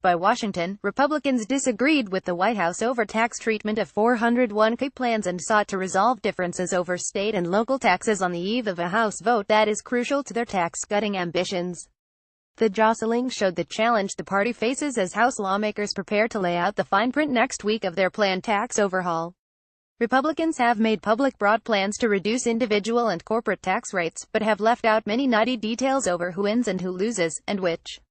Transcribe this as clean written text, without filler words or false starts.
by Washington, Republicans disagreed with the White House over tax treatment of 401k plans and sought to resolve differences over state and local taxes on the eve of a House vote that is crucial to their tax-cutting ambitions. The jostling showed the challenge the party faces as House lawmakers prepare to lay out the fine print next week of their planned tax overhaul. Republicans have made public broad plans to reduce individual and corporate tax rates, but have left out many knotty details over who wins and who loses, and which.